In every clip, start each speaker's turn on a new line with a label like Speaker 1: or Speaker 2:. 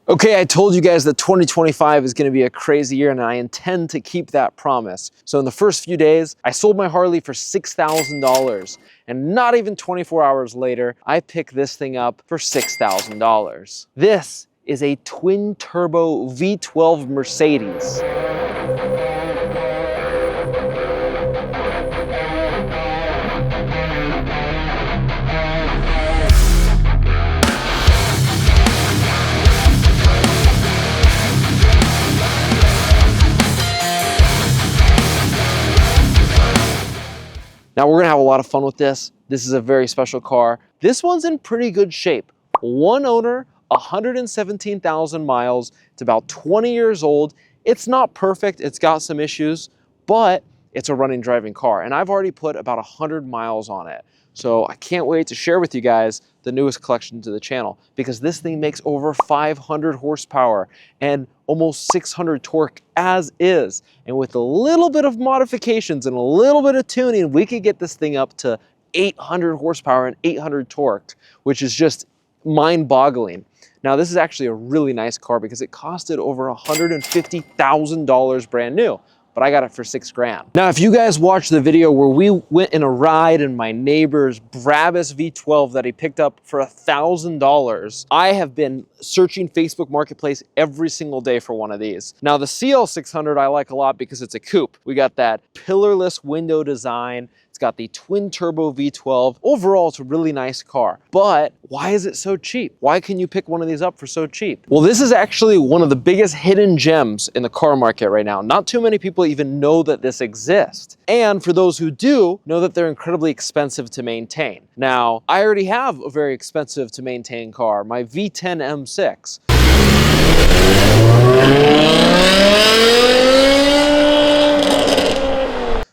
Speaker 1: Okay, I told you guys that 2025 is going to be a crazy year, and I intend to keep that promise. So in the first few days, I sold my Harley for $6,000, and not even 24 hours later, I picked this thing up for $6,000. This is a Twin Turbo V12 Mercedes. Now we're gonna have a lot of fun with this. This is a very special car. This one's in pretty good shape. One owner, 117,000 miles. It's about 20 years old. It's not perfect, it's got some issues, but it's a running driving car. And I've already put about 100 miles on it. So I can't wait to share with you guys the newest collection to the channel, because this thing makes over 500 horsepower and almost 600 torque as is. And with a little bit of modifications and a little bit of tuning, we could get this thing up to 800 horsepower and 800 torque, which is just mind-boggling. Now, this is actually a really nice car because it costed over $150,000 brand new, but I got it for $6 grand. Now, if you guys watched the video where we went in a ride in my neighbor's Brabus V12 that he picked up for $1,000, I have been searching Facebook Marketplace every single day for one of these. Now, the CL600 I like a lot because it's a coupe. We got that pillarless window design. It's got the Twin Turbo V12. Overall, it's a really nice car. But why is it so cheap? Why can you pick one of these up for so cheap? Well, this is actually one of the biggest hidden gems in the car market right now. Not too many people even know that this exists. And for those who do, know that they're incredibly expensive to maintain. Now, I already have a very expensive to maintain car, my V10 M6.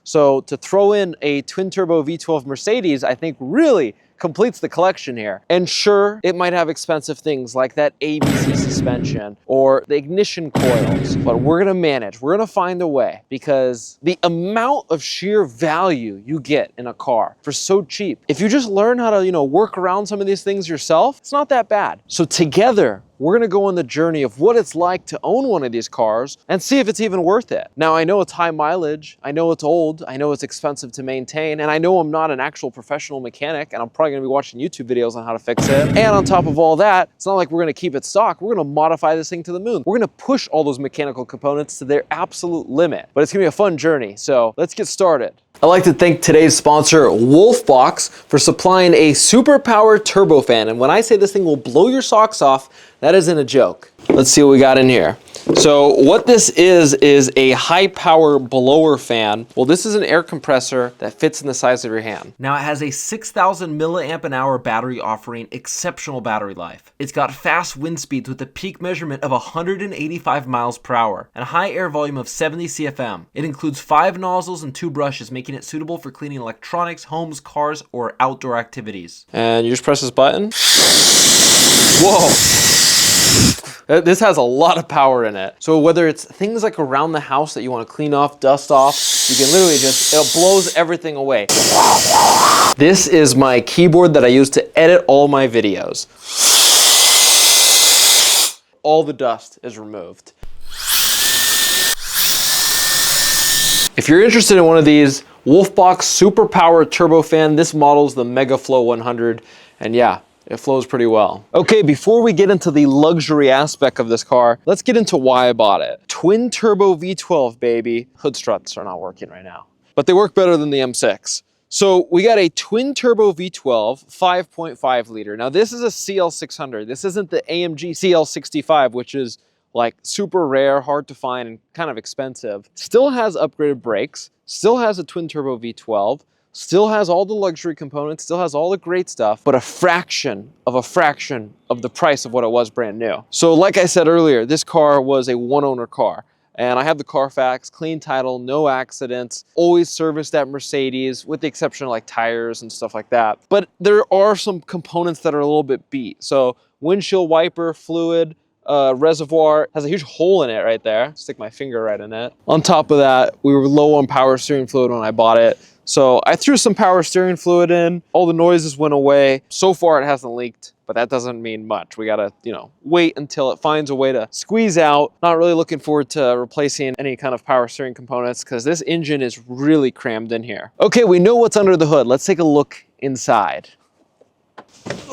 Speaker 1: So to throw in a Twin Turbo V12 Mercedes, I think really completes the collection here. And sure, it might have expensive things like that ABC suspension or the ignition coils, but we're gonna manage, we're gonna find a way, because the amount of sheer value you get in a car for so cheap, if you just learn how to, work around some of these things yourself, it's not that bad. So together, we're gonna go on the journey of what it's like to own one of these cars and see if it's even worth it. Now, I know it's high mileage, I know it's old, I know it's expensive to maintain, and I know I'm not an actual professional mechanic, and I'm probably gonna be watching YouTube videos on how to fix it. And on top of all that, it's not like we're gonna keep it stock, we're gonna modify this thing to the moon. We're gonna push all those mechanical components to their absolute limit. But it's gonna be a fun journey, so let's get started. I'd like to thank today's sponsor, Wolfbox, for supplying a superpower turbofan. And when I say this thing will blow your socks off, that isn't a joke. Let's see what we got in here. So what this is a high power blower fan. Well, this is an air compressor that fits in the size of your hand. Now, it has a 6,000 milliamp an hour battery offering exceptional battery life. It's got fast wind speeds with a peak measurement of 185 miles per hour and a high air volume of 70 CFM. It includes 5 nozzles and 2 brushes, making it suitable for cleaning electronics, homes, cars, or outdoor activities. And you just press this button. Whoa. This has a lot of power in it. So whether it's things like around the house that you want to clean off, dust off, you can literally it blows everything away. This is my keyboard that I use to edit all my videos. All the dust is removed. If you're interested in one of these, Wolfbox Superpower Turbofan, this model's the MegaFlow 100, and yeah, it flows pretty well. Okay, before we get into the luxury aspect of this car, let's get into why I bought it. Twin Turbo V12, baby. Hood struts are not working right now, but they work better than the M6. So we got a Twin Turbo V12 5.5 liter. Now this is a CL600. This isn't the AMG CL65, which is like super rare, hard to find, and kind of expensive. Still has upgraded brakes, still has a Twin Turbo V12, still has all the luxury components, still has all the great stuff, but a fraction of the price of what it was brand new. So like I said earlier, this car was a one-owner car. And I have the Carfax, clean title, no accidents, always serviced at Mercedes, with the exception of like tires and stuff like that. But there are some components that are a little bit beat. So windshield wiper fluid, reservoir has a huge hole in it right there. Stick my finger right in it. On top of that, we were low on power steering fluid when I bought it. So I threw some power steering fluid in, all the noises went away. So far it hasn't leaked, but that doesn't mean much. We gotta, wait until it finds a way to squeeze out. Not really looking forward to replacing any kind of power steering components because this engine is really crammed in here. Okay, we know what's under the hood. Let's take a look inside.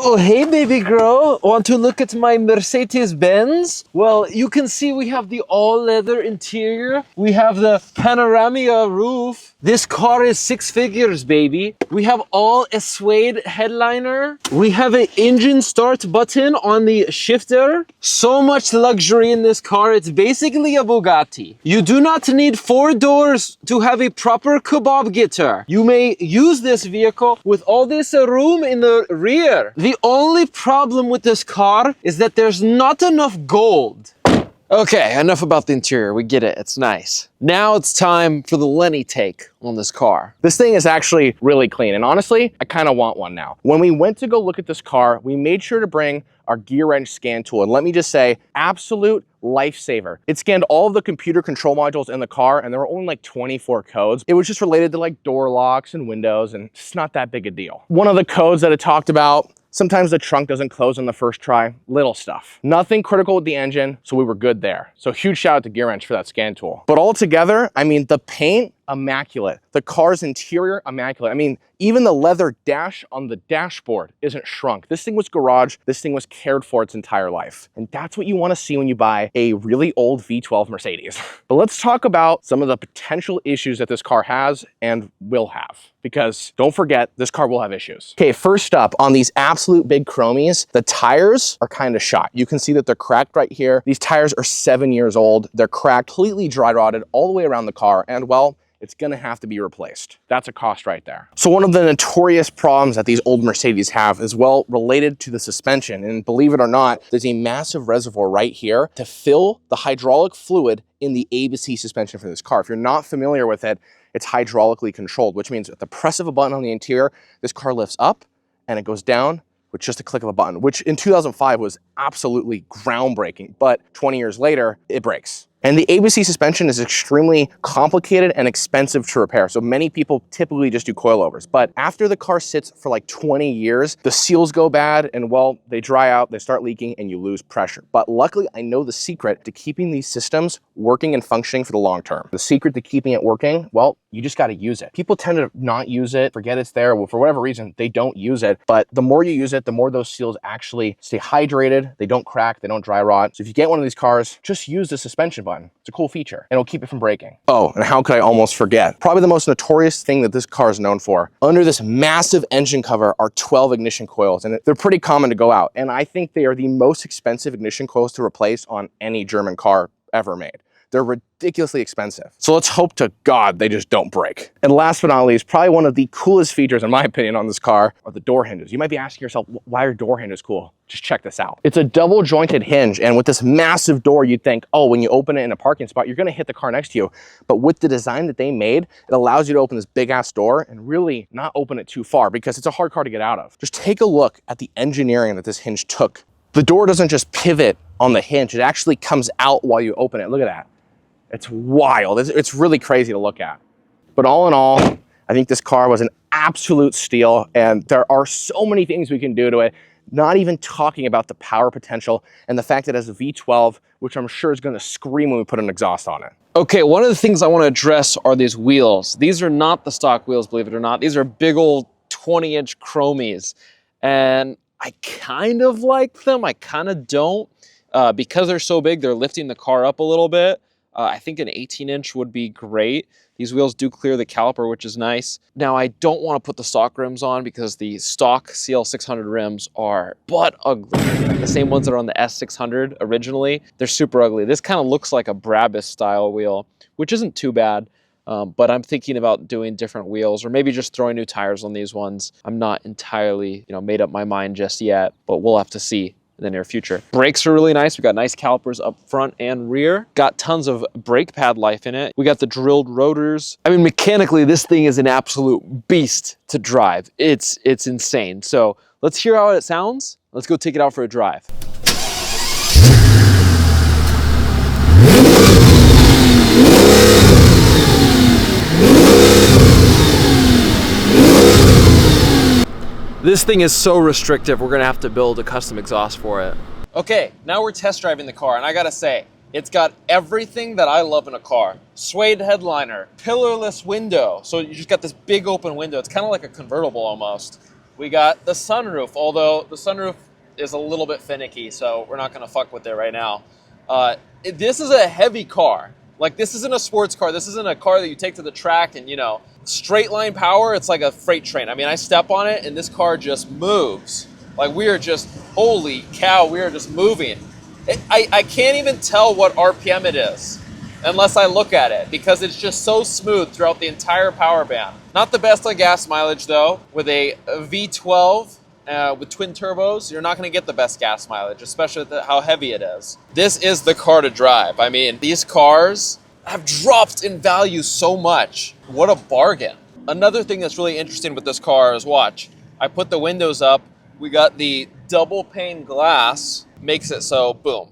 Speaker 1: Oh, hey, baby girl. Want to look at my Mercedes-Benz? Well, you can see we have the all-leather interior. We have the panorama roof. This car is 6 figures, baby. We have all a suede headliner. We have an engine start button on the shifter. So much luxury in this car. It's basically a Bugatti. You do not need 4 doors to have a proper kebab getter. You may use this vehicle with all this room in the rear. The only problem with this car is that there's not enough gold. Okay, enough about the interior. We get it. It's nice. Now it's time for the Lenny take on this car.
Speaker 2: This thing is actually really clean, and honestly, I kind of want one now. When we went to go look at this car, we made sure to bring our gear wrench scan tool, and let me just say, absolute lifesaver. It scanned all of the computer control modules in the car, and there were only like 24 codes. It was just related to like door locks and windows, and it's not that big a deal. One of the codes that it talked about, sometimes the trunk doesn't close on the first try, little stuff. Nothing critical with the engine, so we were good there. So huge shout out to Gear Wrench for that scan tool. But altogether, I mean, the paint, immaculate. The car's interior, immaculate. I mean, even the leather dash on the dashboard isn't shrunk. This thing was garage. This thing was cared for its entire life. And that's what you want to see when you buy a really old V12 Mercedes. But let's talk about some of the potential issues that this car has and will have. Because don't forget, this car will have issues. Okay, first up, on these absolute big chromies, the tires are kind of shot. You can see that they're cracked right here. These tires are 7 years old. They're cracked, completely dry rotted all the way around the car. And well, it's gonna have to be replaced. That's a cost right there. So one of the notorious problems that these old Mercedes have is, well, related to the suspension. And believe it or not, there's a massive reservoir right here to fill the hydraulic fluid in the ABC suspension for this car. If you're not familiar with it, it's hydraulically controlled, which means at the press of a button on the interior, this car lifts up and it goes down with just a click of a button, which in 2005 was absolutely groundbreaking. But 20 years later, it breaks. And the ABC suspension is extremely complicated and expensive to repair. So many people typically just do coilovers. But after the car sits for like 20 years, the seals go bad and, well, they dry out, they start leaking, and you lose pressure. But luckily, I know the secret to keeping these systems working and functioning for the long term. The secret to keeping it working, well, you just got to use it. People tend to not use it, forget it's there. Well, for whatever reason, they don't use it. But the more you use it, the more those seals actually stay hydrated. They don't crack, they don't dry rot. So if you get one of these cars, just use the suspension button. It's a cool feature and it'll keep it from breaking. Oh, and how could I almost forget? Probably the most notorious thing that this car is known for. Under this massive engine cover are 12 ignition coils, and they're pretty common to go out. And I think they are the most expensive ignition coils to replace on any German car ever made. They're ridiculously expensive. So let's hope to God they just don't break. And last but not least, probably one of the coolest features, in my opinion, on this car are the door hinges. You might be asking yourself, why are door hinges cool? Just check this out. It's a double jointed hinge. And with this massive door, you'd think, oh, when you open it in a parking spot, you're gonna hit the car next to you. But with the design that they made, it allows you to open this big ass door and really not open it too far because it's a hard car to get out of. Just take a look at the engineering that this hinge took. The door doesn't just pivot on the hinge. It actually comes out while you open it. Look at that. It's wild. It's really crazy to look at. But all in all, I think this car was an absolute steal, and there are so many things we can do to it, not even talking about the power potential and the fact that it has a V12, which I'm sure is going to scream when we put an exhaust on it.
Speaker 1: Okay, one of the things I want to address are these wheels. These are not the stock wheels, believe it or not. These are big old 20-inch chromies, and I kind of like them. I kind of don't. Because they're so big, they're lifting the car up a little bit. I think an 18-inch would be great. These wheels do clear the caliper, which is nice. Now, I don't want to put the stock rims on because the stock CL600 rims are butt ugly. The same ones that are on the S600 originally, they're super ugly. This kind of looks like a Brabus style wheel, which isn't too bad. But I'm thinking about doing different wheels or maybe just throwing new tires on these ones. I'm not entirely, made up my mind just yet, but we'll have to see in the near future. Brakes are really nice. We got nice calipers up front and rear. Got tons of brake pad life in it. We got the drilled rotors. I mean, mechanically, this thing is an absolute beast to drive. It's insane. So let's hear how it sounds. Let's go take it out for a drive. This thing is so restrictive, we're gonna have to build a custom exhaust for it. Okay, now we're test driving the car, and I gotta say, it's got everything that I love in a car. Suede headliner, pillarless window, so you just got this big open window. It's kind of like a convertible almost. We got the sunroof, although the sunroof is a little bit finicky, so we're not gonna fuck with it right now. This is a heavy car. Like, this isn't a sports car. This isn't a car that you take to the track and, you know, straight line power, it's like a freight train. I mean, I step on it and this car just moves. Like, we are just, holy cow, we are just moving. I can't even tell what RPM it is unless I look at it, because it's just so smooth throughout the entire power band. Not the best on gas mileage though. With a V12 with twin turbos, you're not gonna get the best gas mileage, especially with how heavy it is. This is the car to drive. I mean, these cars have dropped in value so much. What a bargain. Another thing that's really interesting with this car is, watch, I put the windows up, we got the double pane glass, makes it so, boom,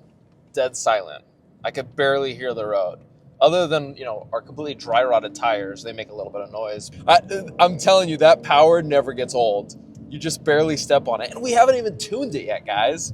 Speaker 1: dead silent. I could barely hear the road. Other than, you know, our completely dry rotted tires, they make a little bit of noise. I'm telling you, that power never gets old. You just barely step on it. And we haven't even tuned it yet, guys.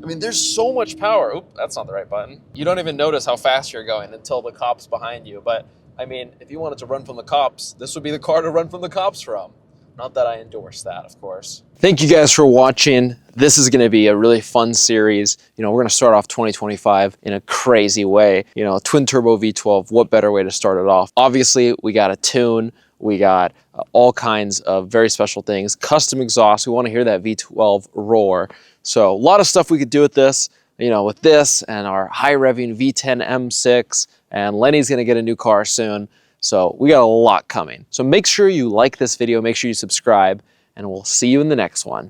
Speaker 1: I mean, there's so much power. Oop, that's not the right button. You don't even notice how fast you're going until the cop's behind you. But, I mean, if you wanted to run from the cops, this would be the car to run from the cops from. Not that I endorse that, of course. Thank you guys for watching. This is gonna be a really fun series. You know, we're gonna start off 2025 in a crazy way. You know, twin turbo V12, what better way to start it off? Obviously, we got a tune. We got all kinds of very special things. Custom exhaust, we wanna hear that V12 roar. So a lot of stuff we could do with this, you know, with this and our high revving V10 M6, and Lenny's gonna get a new car soon. So we got a lot coming. So make sure you like this video, make sure you subscribe, and we'll see you in the next one.